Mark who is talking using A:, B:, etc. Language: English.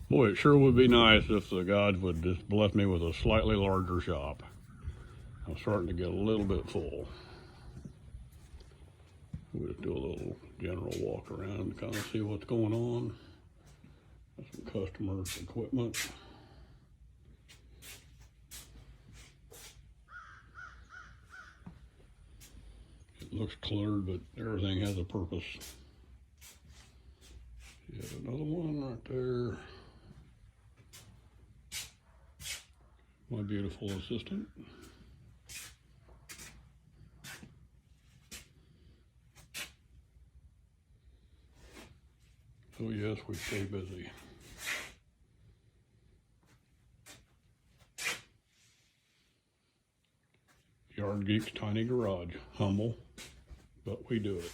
A: Boy, it sure would be nice if the gods would just bless me with a slightly larger shop. I'm starting to get a little bit full. We'll just do a little general walk around to kind of see what's going on. Got some customers' equipment. It looks cluttered, but everything has a purpose. You have another one right there. My beautiful assistant. So yes, we stay busy. Yard Geek's tiny garage, humble, but we do it.